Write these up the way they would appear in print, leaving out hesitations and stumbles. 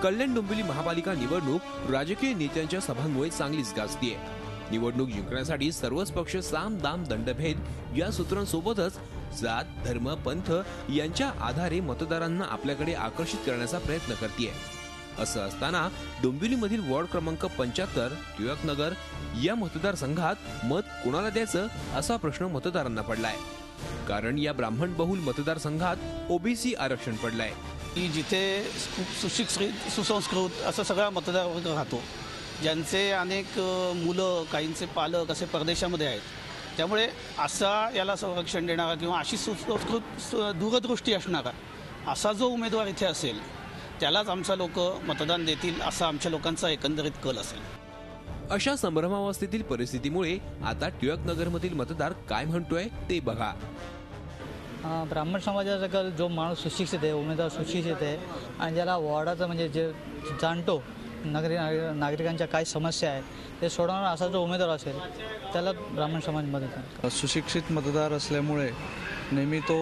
कल्याण डोंबिवली महापालिका निवडणूक राजकीय नेत्यांच्या सभांमुळे चांगलीच गाजतीये। निवडणूक जिंकण्यासाठी सर्वच पक्ष साम दाम दंडभेद या सूत्रांसोबतच जात धर्म पंथ यांच्या आधारे मतदारांना आपल्याकडे आकर्षित करण्याचा प्रयत्न करतेय। असं असताना डोंबिवलीमधील वॉर्ड क्रमांक 75 टिळकनगर या मतदारसंघात मत कोणाला द्यायचं असा प्रश्न मतदारांना पडलाय। कारण या ब्राह्मण बहुल मतदारसंघात ओबीसी आरक्षण पडलंय की जिथे खूप सुशिक्षित सुसंस्कृत असं सगळा मतदारवर्ग राहतो, ज्यांचे अनेक मुलं काहींचे पालक असे परदेशामध्ये आहेत। त्यामुळे असा याला संरक्षण देणारा किंवा अशी सुसंस्कृत दूरदृष्टी असणारा असा जो उमेदवार इथे असेल त्यालाच आमचा लोक मतदान देतील असा आमच्या लोकांचा एकंदरीत कल असेल। अशा संभ्रमावस्थेतील परिस्थितीमुळे आता टिळकनगरमधील मतदार काय म्हणतोय ते बघा। ब्राह्मण समाजाचा कल जो माणूस सुशिक्षित आहे, उमेदवार सुशिक्षित आहे आणि ज्याला वॉर्डाचं म्हणजे जे जाणतो नागरिकांच्या काय समस्या आहेत ते सोडवणारा असा जो उमेदवार असेल त्याला ब्राह्मण समाज मदत करतो। सुशिक्षित मतदार असल्यामुळे नेहमी तो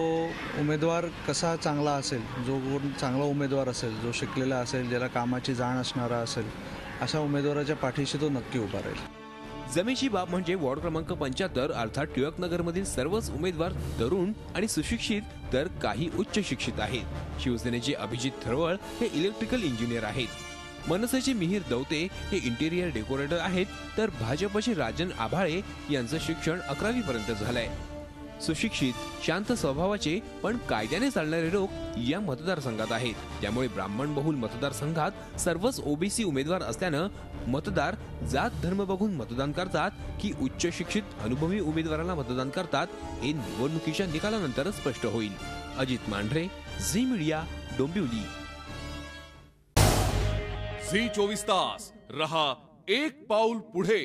उमेदवार कसा चांगला असेल, जो चांगला उमेदवार असेल, जो शिकलेला असेल, ज्याला कामाची जाण असणारा असेल, अशा उमेदवाराच्या पाठीशी तो नक्की उभा राहील। जमेची बाब म्हणजे वॉर्ड क्रमांक 75 अर्थात टिळकनगरमधील सर्वच उमेदवार तरुण आणि सुशिक्षित तर काही उच्च शिक्षित आहेत। शिवसेनेचे अभिजित थरवळ हे इलेक्ट्रिकल इंजिनियर आहेत, मनसेचे मिहिर दौते हे इंटेरियर डेकोरेटर आहेत, तर भाजपचे राजन आभाळे यांचं शिक्षण 11वी पर्यंत झालंय। सुशिक्षित शांत स्वभावाचे पण कायद्याने चालणारे लोक या मतदारसंघात आहेत। त्यामुळे ब्राह्मण बहुल मतदारसंघात सर्वच ओबीसी उमेदवार असल्यानं मतदार जात धर्म बघून मतदान करतात की उच्च शिक्षित अनुभवी उमेदवाराला मतदान करतात हे निवडणुकीच्या निकालानंतरच स्पष्ट होईल। अजित मांढरे, झी मीडिया, डोंबिवली। झी 24 तास रहा एक पाऊल पुढे।